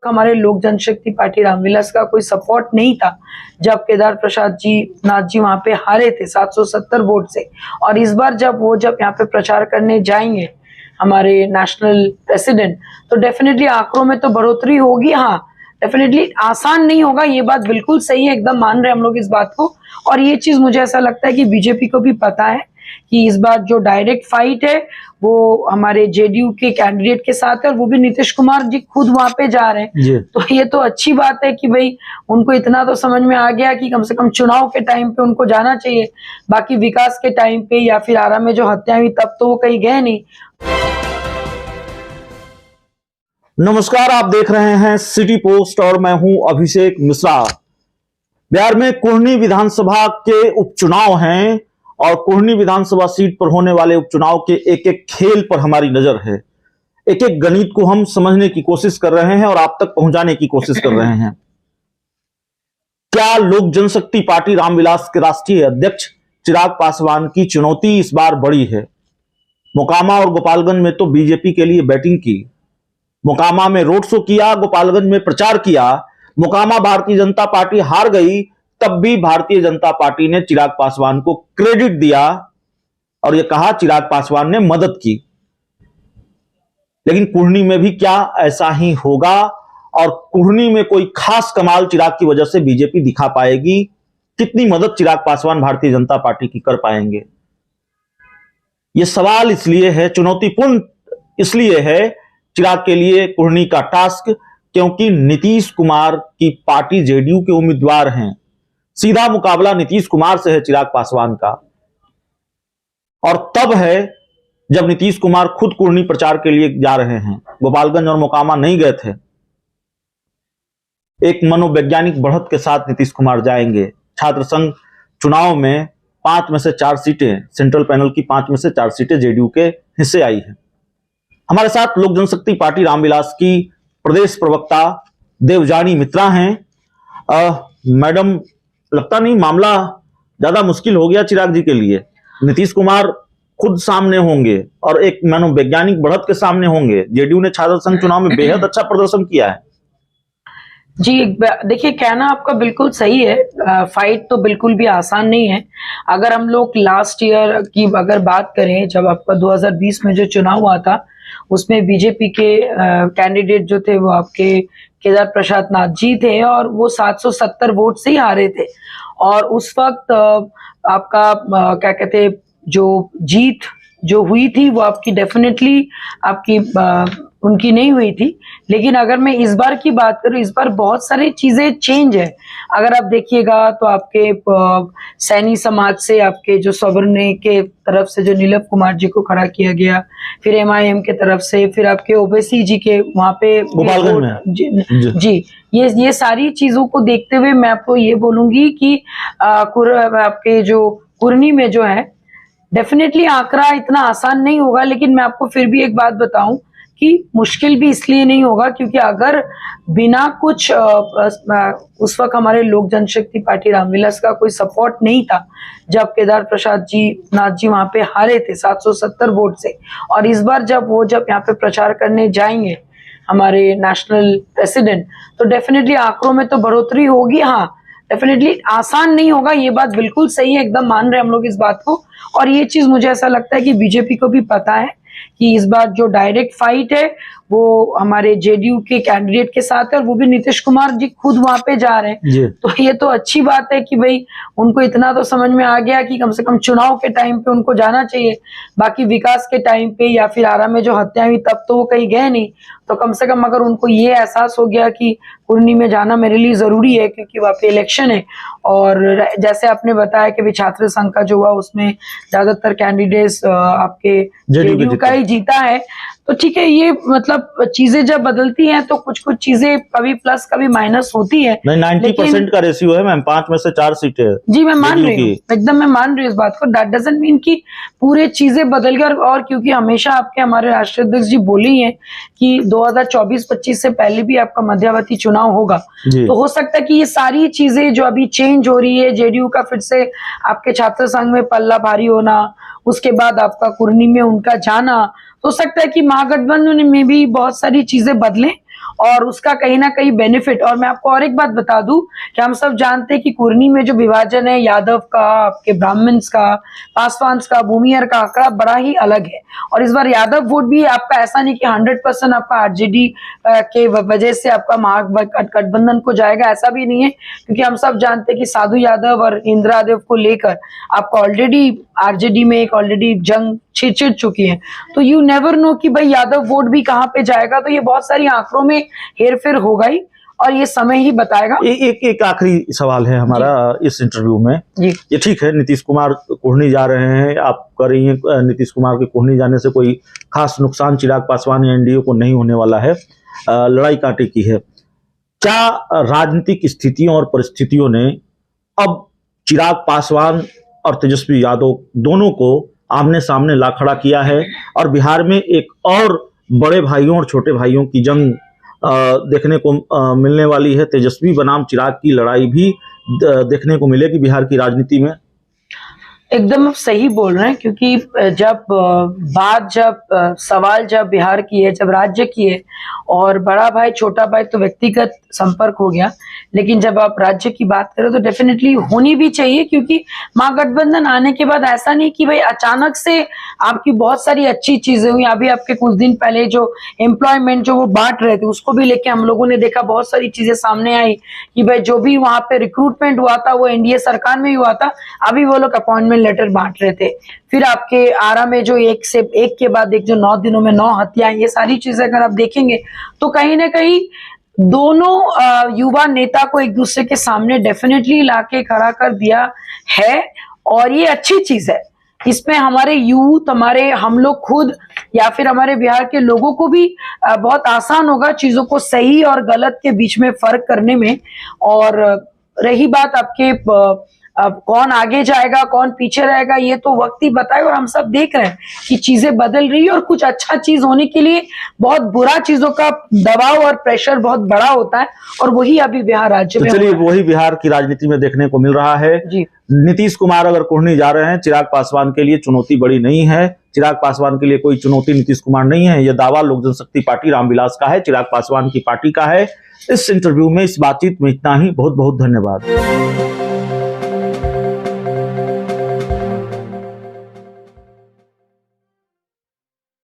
हमारे लोक जनशक्ति पार्टी रामविलास का कोई सपोर्ट नहीं था जब केदार प्रसाद जी नाथ जी वहां पे हारे थे 770 वोट से। और इस बार जब यहाँ पे प्रचार करने जाएंगे हमारे नेशनल प्रेसिडेंट, तो डेफिनेटली आंकड़ों में तो बढ़ोतरी होगी। हाँ, डेफिनेटली आसान नहीं होगा, ये बात बिल्कुल सही है, एकदम मान रहे हम लोग इस बात को। और ये चीज मुझे ऐसा लगता है कि बीजेपी को भी पता है कि इस बार जो डायरेक्ट फाइट है वो हमारे जेडीयू के कैंडिडेट के साथ है, और वो भी नीतीश कुमार जी खुद वहां पे जा रहे हैं। तो ये तो अच्छी बात है कि भाई उनको इतना तो समझ में आ गया कि कम से कम चुनाव के टाइम पे उनको जाना चाहिए। बाकी विकास के टाइम पे या फिर आरा में जो हत्या हुई तब तो वो कहीं गए नहीं। नमस्कार, आप देख रहे हैं सिटी पोस्ट और मैं हूं अभिषेक मिश्रा। बिहार में कुढ़नी विधानसभा के उपचुनाव हैं और कुढ़नी विधानसभा सीट पर होने वाले उपचुनाव के एक एक खेल पर हमारी नजर है। एक एक गणित को हम समझने की कोशिश कर रहे हैं और आप तक पहुंचाने की कोशिश कर रहे हैं। क्या लोक जनशक्ति पार्टी रामविलास के राष्ट्रीय अध्यक्ष चिराग पासवान की चुनौती इस बार बड़ी है? मोकामा और गोपालगंज में तो बीजेपी के लिए बैटिंग की, मोकामा में रोड शो किया, गोपालगंज में प्रचार किया। मोकामा भारतीय जनता पार्टी हार गई, तब भी भारतीय जनता पार्टी ने चिराग पासवान को क्रेडिट दिया और यह कहा चिराग पासवान ने मदद की। लेकिन कुढ़नी में भी क्या ऐसा ही होगा? और कुढ़नी में कोई खास कमाल चिराग की वजह से बीजेपी दिखा पाएगी? कितनी मदद चिराग पासवान भारतीय जनता पार्टी की कर पाएंगे? यह सवाल इसलिए है, चुनौतीपूर्ण इसलिए है चिराग के लिए कुढ़नी का टास्क, क्योंकि नीतीश कुमार की पार्टी जेडीयू के उम्मीदवार हैं। सीधा मुकाबला नीतीश कुमार से है चिराग पासवान का। और तब है जब नीतीश कुमार खुद कुढ़नी प्रचार के लिए जा रहे हैं, गोपालगंज और मोकामा नहीं गए थे। एक मनोवैज्ञानिक बढ़त के साथ नीतीश कुमार जाएंगे। छात्र संघ चुनाव में 5 में से 4 सीटें, सेंट्रल पैनल की 5 में से 4 सीटें जेडीयू के हिस्से आई हैं। हमारे साथ लोक जनशक्ति पार्टी रामविलास की प्रदेश प्रवक्ता देवजानी मित्रा हैं। मैडम, लगता नहीं मामला ज्यादा मुश्किल हो गया चिराग जी के लिए? नीतीश कुमार खुद सामने होंगे और एक मनोवैज्ञानिक बढ़त के सामने होंगे। जेडीयू ने छात्र संघ चुनाव में बेहद अच्छा प्रदर्शन किया है। जी देखिए, कहना आपका बिल्कुल सही है। फाइट तो बिल्कुल भी आसान नहीं है। अगर हम लोग लास्ट ईयर की अगर बात करें, जब आपका 2020 में जो चुनाव हुआ था उसमें बीजेपी के कैंडिडेट जो थे वो आपके केदार प्रसाद नाथ जी थे और वो 770 वोट से ही हारे थे। और उस वक्त आपका क्या कहते, जो जीत जो हुई थी वो आपकी डेफिनेटली आपकी उनकी नहीं हुई थी। लेकिन अगर मैं इस बार की बात करूं, इस बार बहुत सारी चीजें चेंज है। अगर आप देखिएगा तो आपके सैनी समाज से आपके जो सवर्ण के तरफ से जो नीलम कुमार जी को खड़ा किया गया, फिर एमआईएम के तरफ से, फिर आपके ओवैसी जी के वहां पे जी ये सारी चीजों को देखते हुए मैं आपको ये बोलूंगी कि आपके जो कुढ़नी में जो है डेफिनेटली आंकड़ा इतना आसान नहीं होगा। लेकिन मैं आपको फिर भी एक बात बताऊं कि मुश्किल भी इसलिए नहीं होगा क्योंकि अगर बिना कुछ उस वक्त हमारे लोक जनशक्ति पार्टी रामविलास का कोई सपोर्ट नहीं था जब केदार प्रसाद जी नाथ जी वहां पे हारे थे 770 वोट से। और इस बार जब यहाँ पे प्रचार करने जाएंगे हमारे नेशनल प्रेसिडेंट, तो डेफिनेटली आंकड़ों में तो बढ़ोतरी होगी। हाँ, डेफिनेटली आसान नहीं होगा, ये बात बिल्कुल सही है, एकदम मान रहे हम लोग इस बात को। और ये चीज मुझे ऐसा लगता है कि बीजेपी को भी पता है कि इस बार जो डायरेक्ट फाइट है वो हमारे जेडीयू के कैंडिडेट के साथ है, और वो भी नीतीश कुमार जी खुद वहां पे जा रहे हैं। तो ये तो अच्छी बात है कि भाई उनको इतना तो समझ में आ गया कि कम से कम चुनाव के टाइम पे उनको जाना चाहिए। बाकी विकास के टाइम पे या फिर आरा में जो हत्या हुई तब तो वो कहीं गए नहीं। तो कम से कम अगर उनको ये एहसास हो गया कि कुढ़नी में जाना मेरे लिए जरूरी है क्योंकि वहाँ पे इलेक्शन है। और जैसे आपने बताया कि भी छात्र संघ का जो हुआ उसमें ज्यादातर कैंडिडेट्स आपके जेडीयू का ही जीता है। तो ठीक है, ये मतलब चीजें जब बदलती हैं तो कुछ कुछ चीजें कभी प्लस कभी माइनस होती है। 90% का रेशियो है मैम, 5 में से 4 सीटें। जी मैं मान रही हूँ, एकदम मैं मान रही हूँ इस बात को। दैट डजंट मीन कि पूरे चीजें बदल गई। और क्योंकि हमेशा आपके हमारे राष्ट्रीय अध्यक्ष जी बोले ही हैं कि 2024-25 से पहले भी आपका मध्यावधि चुनाव होगा, तो हो सकता है कि ये सारी चीजें जो अभी चेंज हो रही है, जेडीयू का फिर से आपके छात्र संघ में पल्ला भारी होना, उसके बाद आपका कुढ़नी में उनका जाना, हो सकता है कि महागठबंधन में भी बहुत सारी चीजें बदलें और उसका कहीं ना कहीं बेनिफिट। और मैं आपको और एक बात बता दूं कि हम सब जानते हैं कि कुर्नी में जो विभाजन है यादव का, आपके ब्राह्मण्स का, पासवान का, भूमिहर का आंकड़ा बड़ा ही अलग है। और इस बार यादव वोट भी आपका ऐसा नहीं कि 100% आपका आरजेडी के वजह से आपका महागठबंधन को जाएगा, ऐसा भी नहीं है, क्योंकि हम सब जानते हैं कि साधु यादव और इंदिरा यादव को लेकर आपका ऑलरेडी आरजेडी में एक ऑलरेडी जंग छिड़ चुकी है। तो यू नेवर नो कि भाई यादव वोट भी कहां पे जाएगा। तो ये बहुत सारी आंकड़ों में हेरफेर होगा ही, और ये समय ही बताएगा। एक आखिरी सवाल है हमारा इस इंटरव्यू में जी। ये ठीक है, नीतीश कुमार कुढ़नी जा रहे हैं, आप कह रही हैं नीतीश कुमार के कुढ़नी जाने से कोई खास नुकसान चिराग पासवान या एनडीए को नहीं होने वाला है, लड़ाई कांटे की है। क्या राजनीतिक स्थितियों और परिस्थितियों ने अब चिराग पासवान और तेजस्वी यादव दोनों को आमने सामने ला खड़ा किया है, और बिहार में एक और बड़े भाइयों और छोटे भाइयों की जंग देखने को मिलने वाली है? तेजस्वी बनाम चिराग की लड़ाई भी देखने को मिलेगी बिहार की राजनीति में? एकदम सही बोल रहे हैं, क्योंकि सवाल जब बिहार की है, जब राज्य की है, और बड़ा भाई छोटा भाई तो व्यक्तिगत संपर्क हो गया, लेकिन जब आप राज्य की बात करें तो डेफिनेटली होनी भी चाहिए, क्योंकि महागठबंधन आने के बाद ऐसा नहीं कि भाई अचानक से आपकी बहुत सारी अच्छी चीजें हुई। अभी आपके कुछ दिन पहले जो एम्प्लॉयमेंट जो वो बांट रहे थे, उसको भी लेके हम लोगों ने देखा, बहुत सारी चीजें सामने आई कि भाई जो भी वहां पे रिक्रूटमेंट हुआ था वो एनडीए सरकार में ही हुआ था, अभी वो लोग अपॉइंटमेंट लेटर बांट रहे थे। फिर आपके आरा में जो एक से एक के बाद एक जो 9 दिनों में 9 हत्याएं, ये सारी चीजें अगर आप देखेंगे तो कहीं ना कहीं दोनों युवा नेता को एक दूसरे के सामने डेफिनेटली लाके खड़ा कर दिया है, और ये अच्छी चीज है। इसमें हमारे यूथ, हमारे हम लोग खुद या फिर हमारे बिहार के लोगों को भी बहुत आसान होगा चीजों को सही और गलत के बीच में फर्क करने में। और रही बात आपके अब कौन आगे जाएगा कौन पीछे रहेगा, ये तो वक्त ही बताए, और हम सब देख रहे हैं कि चीजें बदल रही है, और कुछ अच्छा चीज होने के लिए बहुत बुरा चीजों का दबाव और प्रेशर बहुत बड़ा होता है, और वही अभी बिहार राज्य में चलिए वही बिहार की राजनीति में देखने को मिल रहा है जी। नीतीश कुमार अगर कुढ़नी जा रहे हैं, चिराग पासवान के लिए चुनौती बड़ी नहीं है। चिराग पासवान के लिए कोई चुनौती नीतीश कुमार नहीं है, यह दावा लोक जनशक्ति पार्टी रामविलास का है, चिराग पासवान की पार्टी का है। इस इंटरव्यू में, इस बातचीत में इतना ही। बहुत बहुत धन्यवाद।